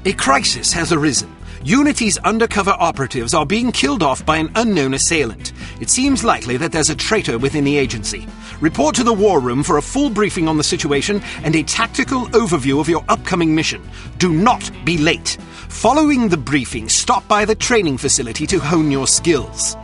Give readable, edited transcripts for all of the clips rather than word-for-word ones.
A crisis has arisen. Unity's undercover operatives are being killed off by an unknown assailant. It seems likely that there's a traitor within the agency. Report to the War Room for a full briefing on the situation and a tactical overview of your upcoming mission. Do not be late. Following the briefing, stop by the training facility to hone your skills.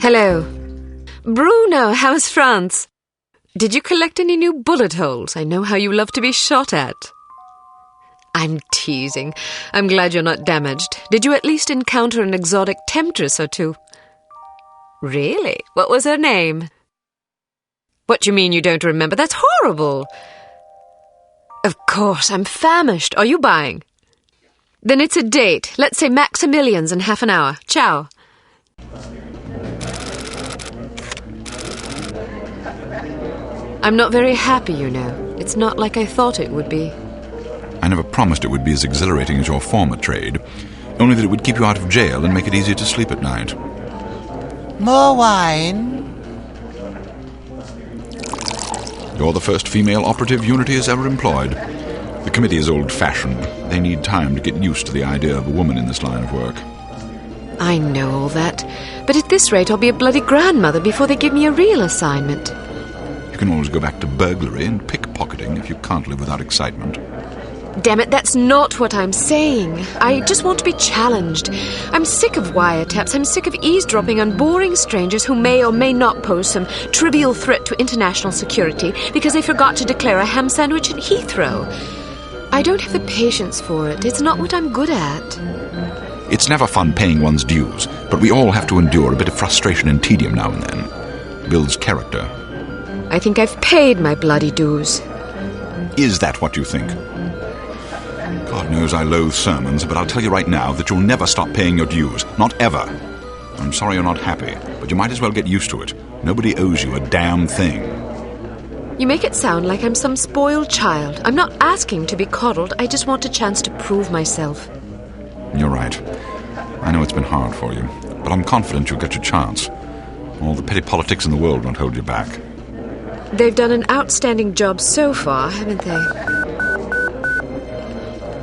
Hello. Bruno, how's France? Did you collect any new bullet holes? I know how you love to be shot at. I'm teasing. I'm glad you're not damaged. Did you at least encounter an exotic temptress or two? Really? What was her name? What do you mean you don't remember? That's horrible. Of course, I'm famished. Are you buying? Then it's a date. Let's say Maximilian's in half an hour. Ciao. I'm not very happy, you know. It's not like I thought it would be. I never promised it would be as exhilarating as your former trade, only that it would keep you out of jail and make it easier to sleep at night. More wine? You're the first female operative Unity has ever employed. The committee is old-fashioned. They need time to get used to the idea of a woman in this line of work. I know all that. But at this rate, I'll be a bloody grandmother before they give me a real assignment. You can always go back to burglary and pickpocketing if you can't live without excitement. Damn it, that's not what I'm saying. I just want to be challenged. I'm sick of wiretaps. I'm sick of eavesdropping on boring strangers who may or may not pose some trivial threat to international security because they forgot to declare a ham sandwich at Heathrow. I don't have the patience for it. It's not what I'm good at. It's never fun paying one's dues, but we all have to endure a bit of frustration and tedium now and then. Builds character. I think I've paid my bloody dues. Is that what you think? God knows I loathe sermons, but I'll tell you right now that you'll never stop paying your dues. Not ever. I'm sorry you're not happy, but you might as well get used to it. Nobody owes you a damn thing. You make it sound like I'm some spoiled child. I'm not asking to be coddled. I just want a chance to prove myself. You're right. I know it's been hard for you, but I'm confident you'll get your chance. All the petty politics in the world won't hold you back. They've done an outstanding job so far, haven't they?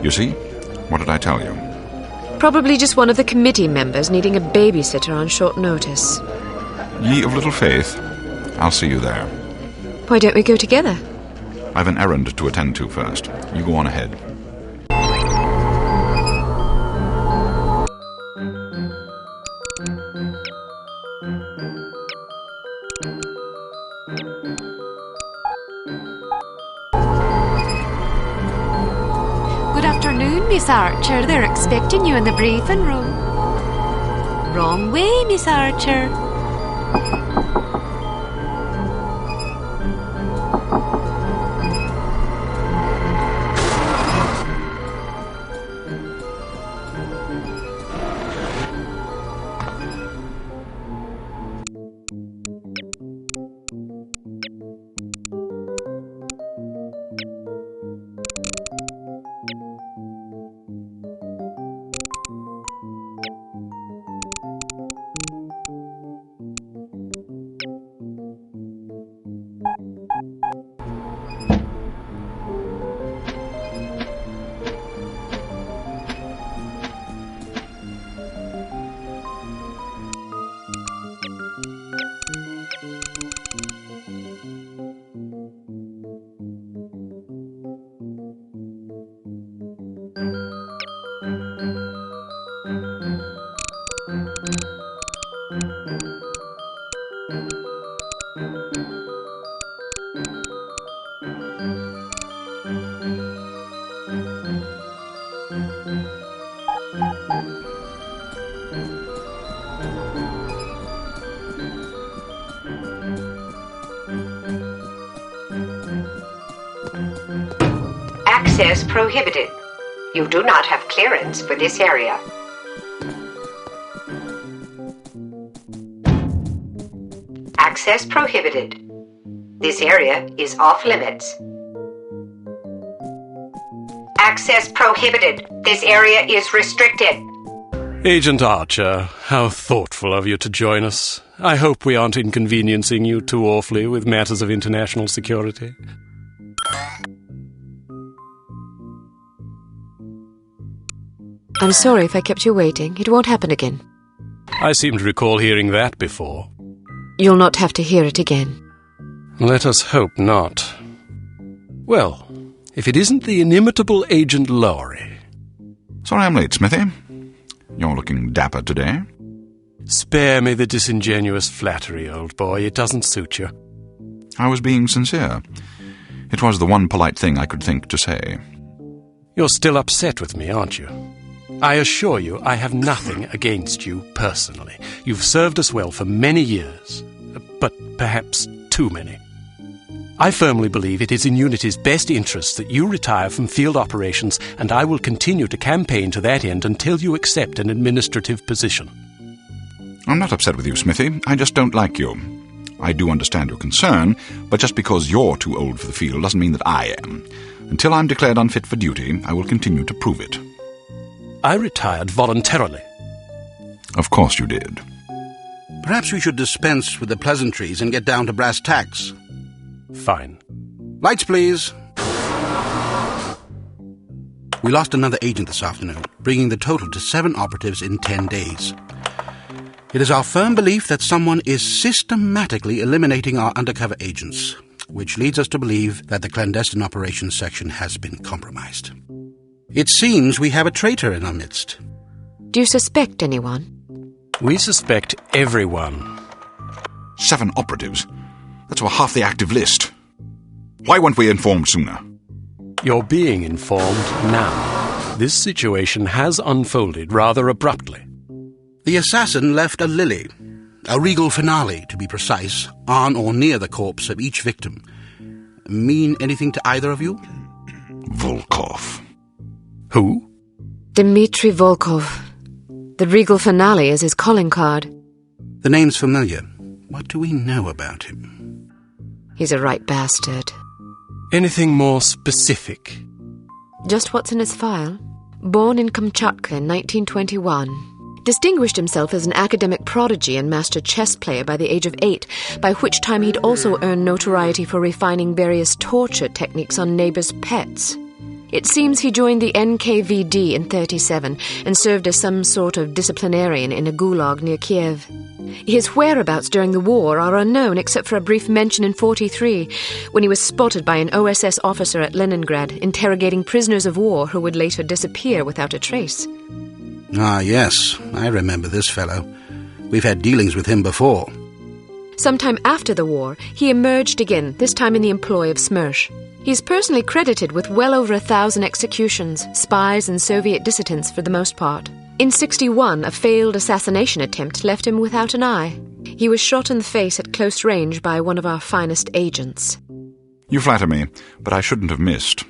You see? What did I tell you? Probably just one of the committee members needing a babysitter on short notice. Ye of little faith. I'll see you there. Why don't we go together? I've an errand to attend to first. You go on ahead. Good afternoon, Miss Archer. They're expecting you in the briefing room. Wrong way, Miss Archer. Access prohibited. You do not have clearance for this area. Access prohibited. This area is off limits. Access prohibited. This area is restricted. Agent Archer, how thoughtful of you to join us. I hope we aren't inconveniencing you too awfully with matters of international security. I'm sorry if I kept you waiting. It won't happen again. I seem to recall hearing that before. You'll not have to hear it again. Let us hope not. Well, if it isn't the inimitable Agent Lowry. Sorry I'm late, Smithy. You're looking dapper today. Spare me the disingenuous flattery, old boy. It doesn't suit you. I was being sincere. It was the one polite thing I could think to say. You're still upset with me, aren't you? I assure you I have nothing against you personally. You've served us well for many years, but perhaps too many. I firmly believe it is in Unity's best interests that you retire from field operations, and I will continue to campaign to that end until you accept an administrative position. I'm not upset with you, Smithy. I just don't like you. I do understand your concern, but just because you're too old for the field doesn't mean that I am. Until I'm declared unfit for duty, I will continue to prove it. I retired voluntarily. Of course you did. Perhaps we should dispense with the pleasantries and get down to brass tacks. Fine. Lights, please. We lost another agent this afternoon, bringing the total to 7 operatives in 10 days. It is our firm belief that someone is systematically eliminating our undercover agents, which leads us to believe that the clandestine operations section has been compromised. It seems we have a traitor in our midst. Do you suspect anyone? We suspect everyone. 7 operatives? That's over half the active list. Why weren't we informed sooner? You're being informed now. This situation has unfolded rather abruptly. The assassin left a lily, a regal finale to be precise, on or near the corpse of each victim. Mean anything to either of you? Volkov. Who? Dmitry Volkov. The regal finale is his calling card. The name's familiar. What do we know about him? He's a right bastard. Anything more specific? Just what's in his file. Born in Kamchatka in 1921. Distinguished himself as an academic prodigy and master chess player by the age of 8, by which time he'd also earned notoriety for refining various torture techniques on neighbors' pets. It seems he joined the NKVD in 1937 and served as some sort of disciplinarian in a gulag near Kiev. His whereabouts during the war are unknown except for a brief mention in 1943, when he was spotted by an OSS officer at Leningrad interrogating prisoners of war who would later disappear without a trace. Ah, yes, I remember this fellow. We've had dealings with him before. Sometime after the war, he emerged again, this time in the employ of Smersh. He's personally credited with well over 1,000 executions, spies and Soviet dissidents for the most part. In 1961, a failed assassination attempt left him without an eye. He was shot in the face at close range by one of our finest agents. You flatter me, but I shouldn't have missed.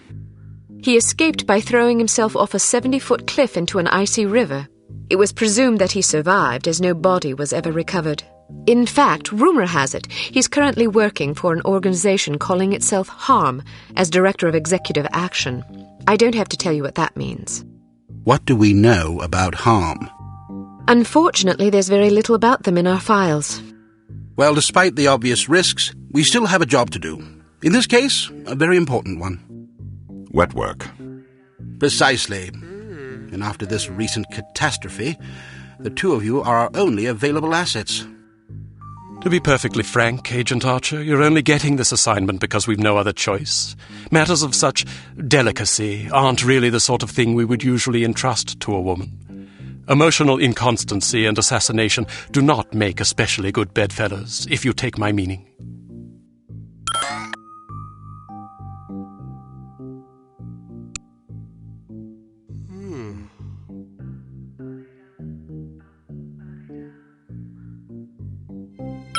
He escaped by throwing himself off a 70-foot cliff into an icy river. It was presumed that he survived, as no body was ever recovered. In fact, rumor has it, he's currently working for an organization calling itself HARM as Director of Executive Action. I don't have to tell you what that means. What do we know about HARM? Unfortunately, there's very little about them in our files. Well, despite the obvious risks, we still have a job to do. In this case, a very important one. Wet work. Precisely. And after this recent catastrophe, the two of you are our only available assets. To be perfectly frank, Agent Archer, you're only getting this assignment because we've no other choice. Matters of such delicacy aren't really the sort of thing we would usually entrust to a woman. Emotional inconstancy and assassination do not make especially good bedfellows, if you take my meaning.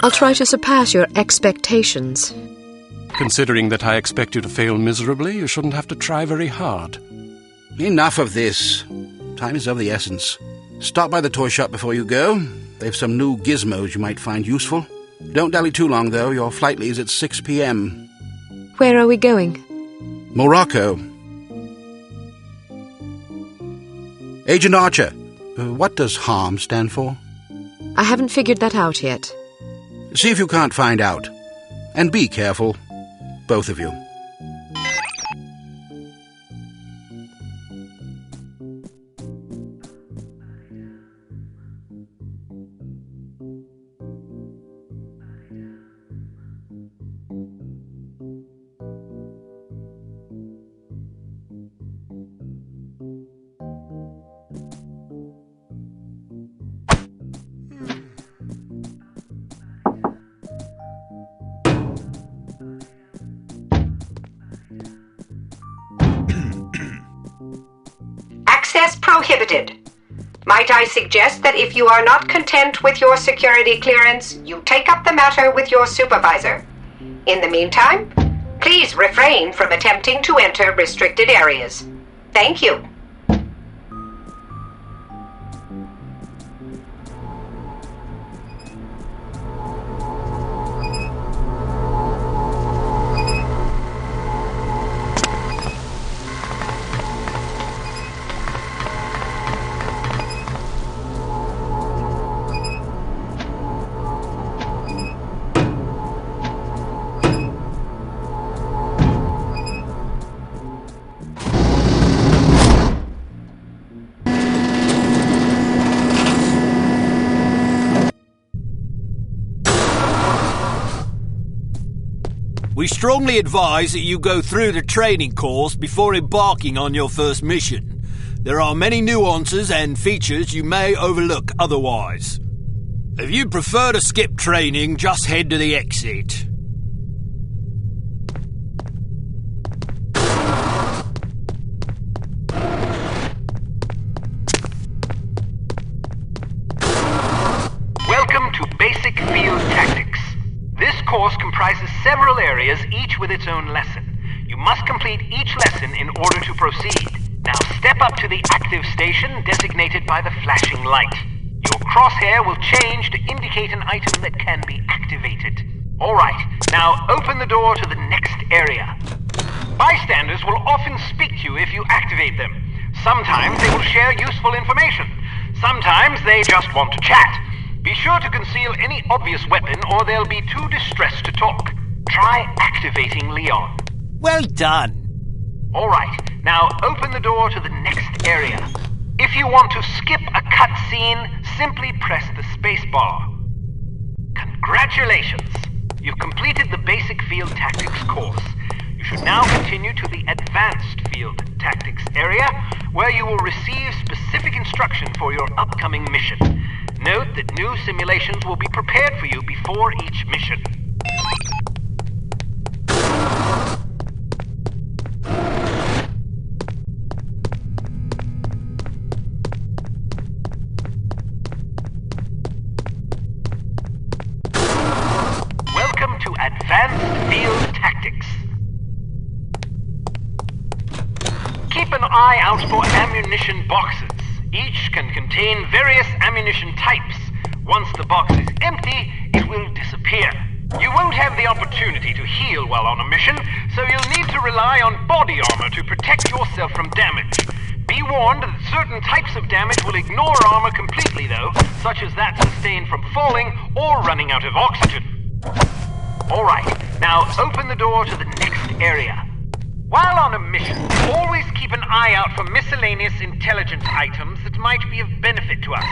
I'll try to surpass your expectations. Considering that I expect you to fail miserably, you shouldn't have to try very hard. Enough of this. Time is of the essence. Stop by the toy shop before you go. They've some new gizmos you might find useful. Don't dally too long, though. Your flight leaves at 6 p.m. Where are we going? Morocco. Agent Archer, what does HARM stand for? I haven't figured that out yet. See if you can't find out. And be careful, both of you. Access prohibited. Might I suggest that if you are not content with your security clearance, you take up the matter with your supervisor. In the meantime, Please refrain from attempting to enter restricted areas. Thank you. We strongly advise that you go through the training course before embarking on your first mission. There are many nuances and features you may overlook otherwise. If you prefer to skip training, just head to the exit. Welcome to Basic Field Tactics. This course comprises several areas, each with its own lesson. You must complete each lesson in order to proceed. Now step up to the active station designated by the flashing light. Your crosshair will change to indicate an item that can be activated. Alright, now open the door to the next area. Bystanders will often speak to you if you activate them. Sometimes they will share useful information. Sometimes they just want to chat. Be sure to conceal any obvious weapon or they'll be too distressed to talk. Try activating Leon. Well done. Alright, now open the door to the next area. If you want to skip a cutscene, simply press the space bar. Congratulations! You've completed the Basic Field Tactics course. You should now continue to the Advanced Field Tactics area, where you will receive specific instruction for your upcoming mission. Note that new simulations will be prepared for you before each mission. Welcome to Advanced Field Tactics. Keep an eye out for ammunition boxes. Each can contain various ammunition types. Once the box is empty, it will disappear. You won't have the opportunity to heal while on a mission, so you'll need to rely on body armor to protect yourself from damage. Be warned that certain types of damage will ignore armor completely though, such as that sustained from falling or running out of oxygen. Alright, now open the door to the next area. While on a mission, always keep an eye out for miscellaneous intelligence items that might be of benefit to us.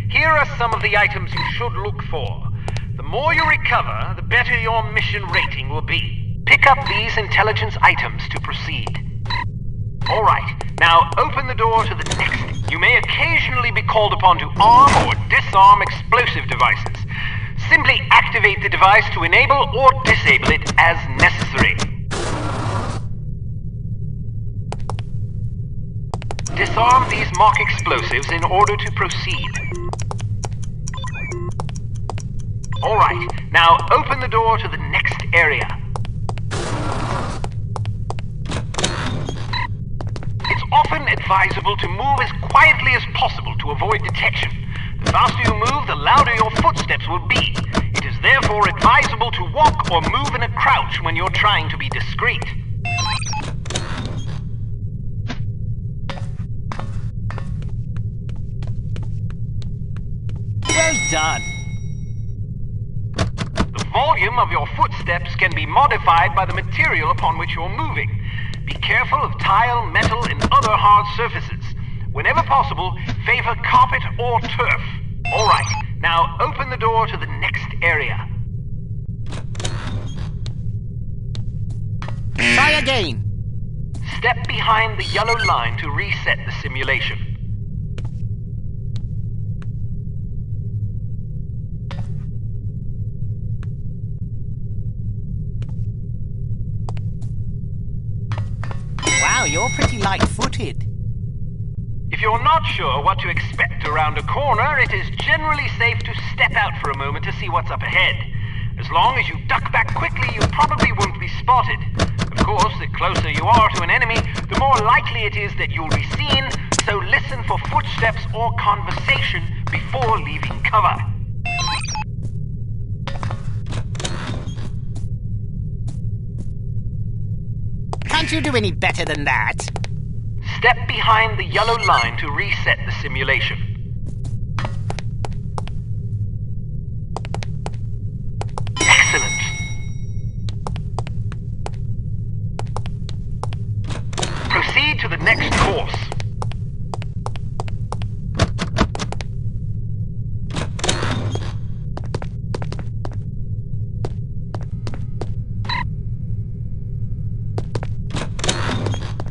Here are some of the items you should look for. The more you recover, the better your mission rating will be. Pick up these intelligence items to proceed. Alright, now open the door to the next. You may occasionally be called upon to arm or disarm explosive devices. Simply activate the device to enable or disable it as necessary. Disarm these mock explosives in order to proceed. Alright, now open the door to the next area. It's often advisable to move as quietly as possible to avoid detection. The faster you move, the louder your footsteps will be. It is therefore advisable to walk or move in a crouch when you're trying to be discreet. Well done. The volume of your footsteps can be modified by the material upon which you're moving. Be careful of tile, metal, and other hard surfaces. Whenever possible, favor carpet or turf. Alright, now open the door to the next area. Try again. Step behind the yellow line to reset the simulation. Wow, you're pretty light-footed. If you're not sure what to expect around a corner, it is generally safe to step out for a moment to see what's up ahead. As long as you duck back quickly, you probably won't be spotted. course, the closer you are to an enemy, the more likely it is that you'll be seen, so listen for footsteps or conversation before leaving cover. Can't you do any better than that? Step behind the yellow line to reset the simulation. Excellent. Proceed to the next course.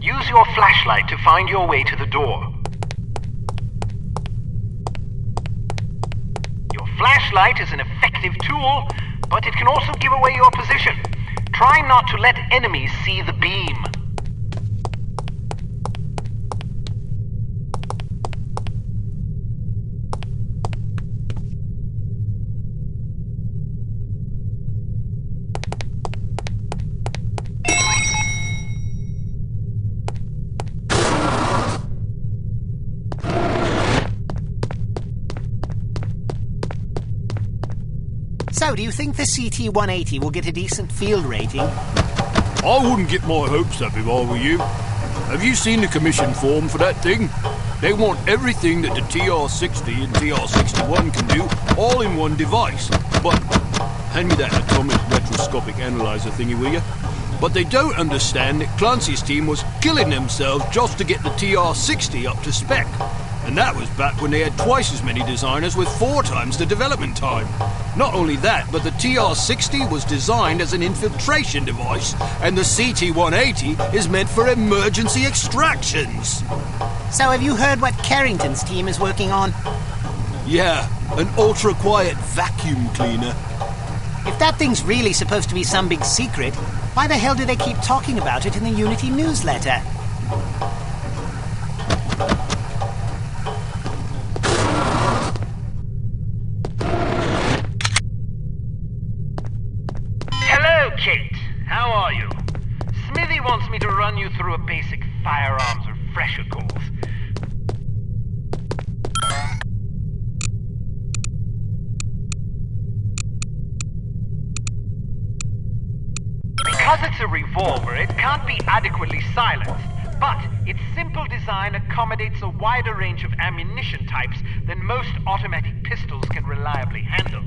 Use your flashlight to find your way to the door. Your flashlight is an effective tool, but it can also give away your position. Try not to let enemies see the beam. So, do you think the CT-180 will get a decent field rating? I wouldn't get my hopes up if I were you. Have you seen the commission form for that thing? They want everything that the TR-60 and TR-61 can do, all in one device. But, hand me that atomic retroscopic analyzer thingy, will you? But they don't understand that Clancy's team was killing themselves just to get the TR-60 up to spec. And that was back when they had twice as many designers with 4 times the development time. Not only that, but the TR-60 was designed as an infiltration device, and the CT-180 is meant for emergency extractions. So have you heard what Carrington's team is working on? Yeah, an ultra-quiet vacuum cleaner. If that thing's really supposed to be some big secret, why the hell do they keep talking about it in the Unity newsletter? Kate, how are you? Smithy wants me to run you through a basic firearms refresher course. Because it's a revolver, it can't be adequately silenced, but its simple design accommodates a wider range of ammunition types than most automatic pistols can reliably handle.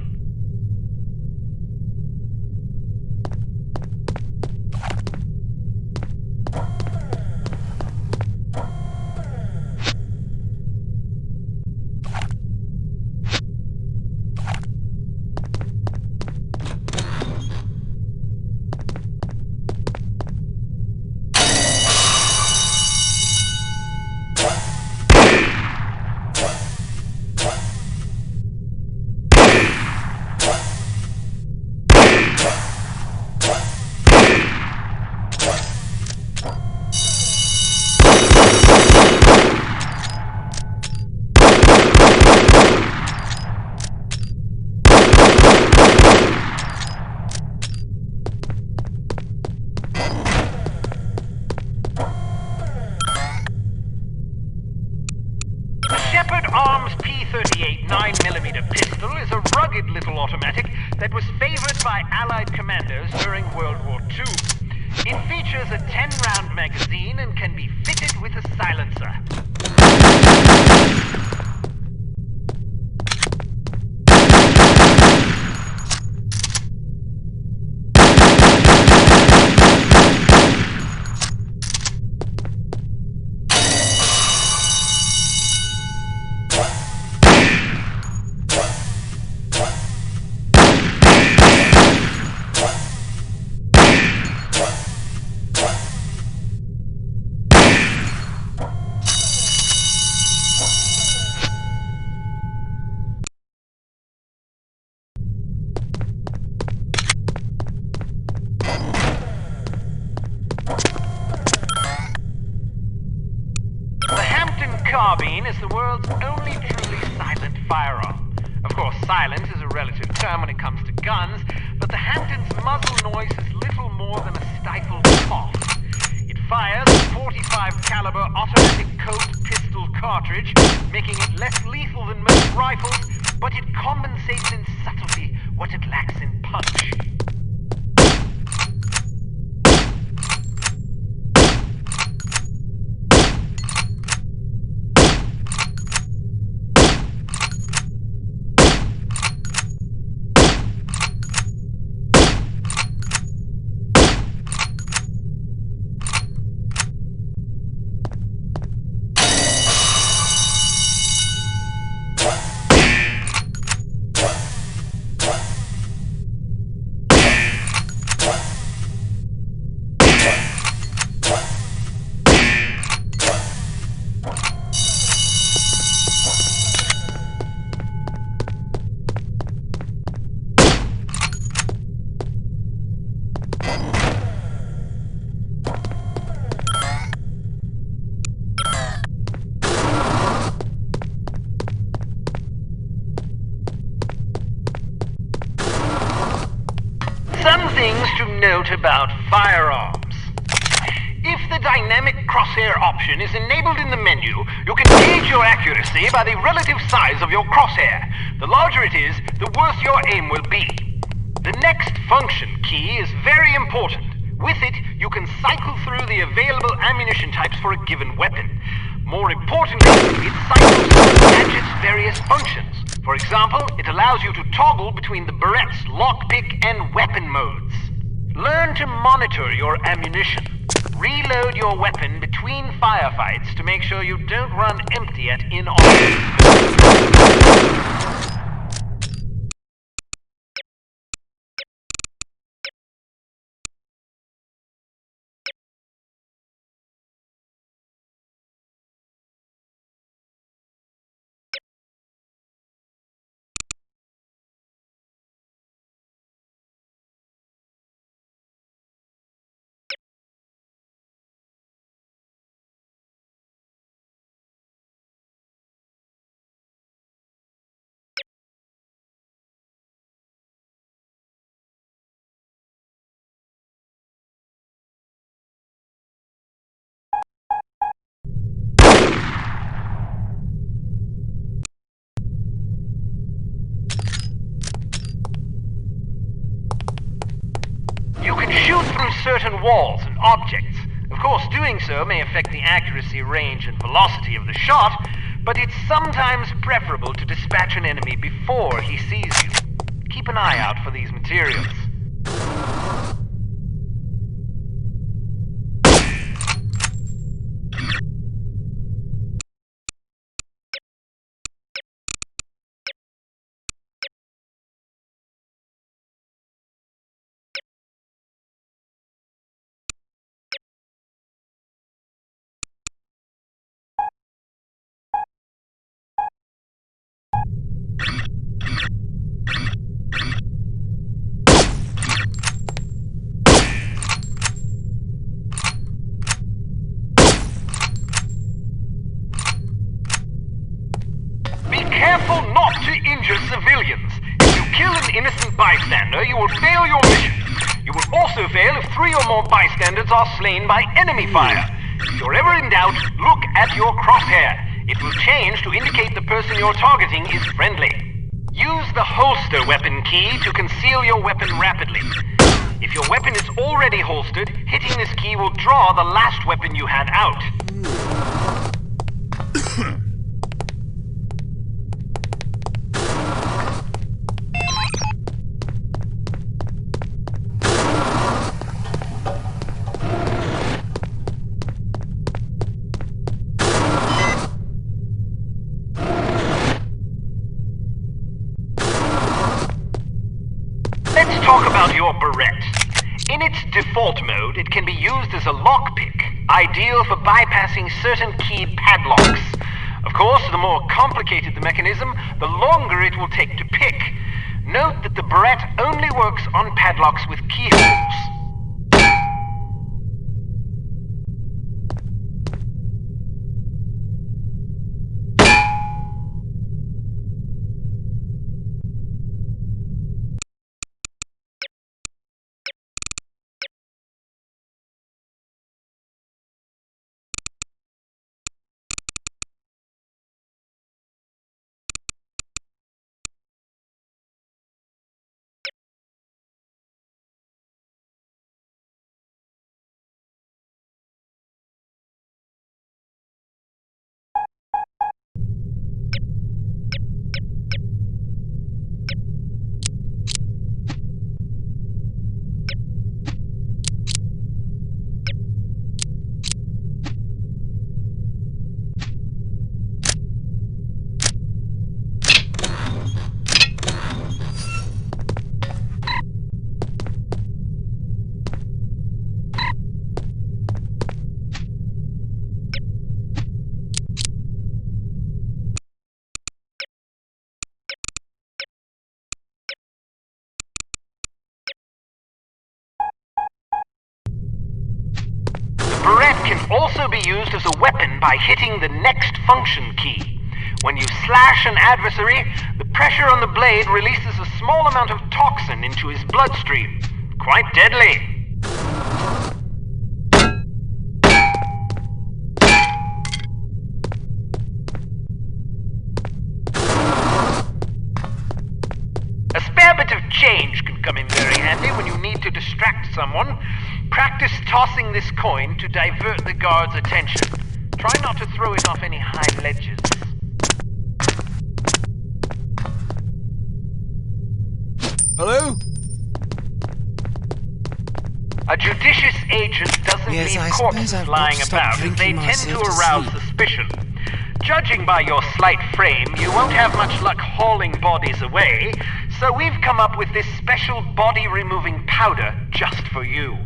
Arms P-38 9mm pistol is a rugged little automatic that was favored by Allied commanders during World War II. It features a 10-round magazine and can be fitted with a silencer. Carbine is the world's only truly silent firearm. Of course, silent is a relative term when it comes to guns, but the Hampton's muzzle noise is little more than a stifled cough. It fires a 45 caliber automatic Colt pistol cartridge, making it less lethal than most rifles, but it compensates in subtlety what it lacks in punch. Some things to note about firearms. If the dynamic crosshair option is enabled in the menu, you can gauge your accuracy by the relative size of your crosshair. The larger it is, the worse your aim will be. The next function key is very important. With it, you can cycle through the available ammunition types for a given weapon. More importantly, it cycles through the gadget's various functions. For example, it allows you to toggle between the Berette's lockpick and weapon modes. Learn to monitor your ammunition. Reload your weapon between firefights to make sure you don't run empty at inopportune moments. You can shoot through certain walls and objects. Of course, doing so may affect the accuracy, range, and velocity of the shot, but it's sometimes preferable to dispatch an enemy before he sees you. Keep an eye out for these materials. Careful not to injure civilians. If you kill an innocent bystander, you will fail your mission. You will also fail if 3 or more bystanders are slain by enemy fire. If you're ever in doubt, look at your crosshair. It will change to indicate the person you're targeting is friendly. Use the holster weapon key to conceal your weapon rapidly. If your weapon is already holstered, hitting this key will draw the last weapon you had out. Let's talk about your Berette. In its default mode, it can be used as a lockpick, ideal for bypassing certain keyed padlocks. Of course, the more complicated the mechanism, the longer it will take to pick. Note that the Berette only works on padlocks with keyholes. barrette can also be used as a weapon by hitting the next function key. When you slash an adversary, the pressure on the blade releases a small amount of toxin into his bloodstream. Quite deadly. A spare bit of change can come in very handy when you need to distract someone. Practice tossing this coin to divert the guard's attention. Try not to throw it off any high ledges. Hello? A judicious agent doesn't leave corpses lying about, as they tend to arouse suspicion. Judging by your slight frame, you won't have much luck hauling bodies away, so we've come up with this special body-removing powder just for you.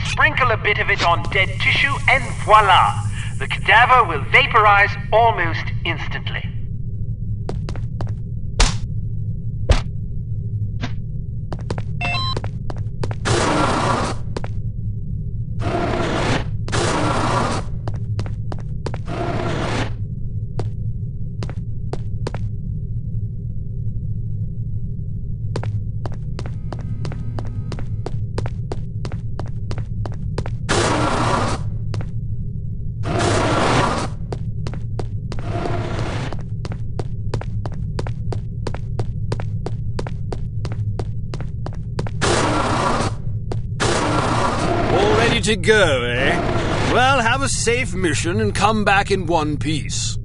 Sprinkle a bit of it on dead tissue and voila! The cadaver will vaporize almost instantly. To go, eh? Well, have a safe mission and come back in one piece.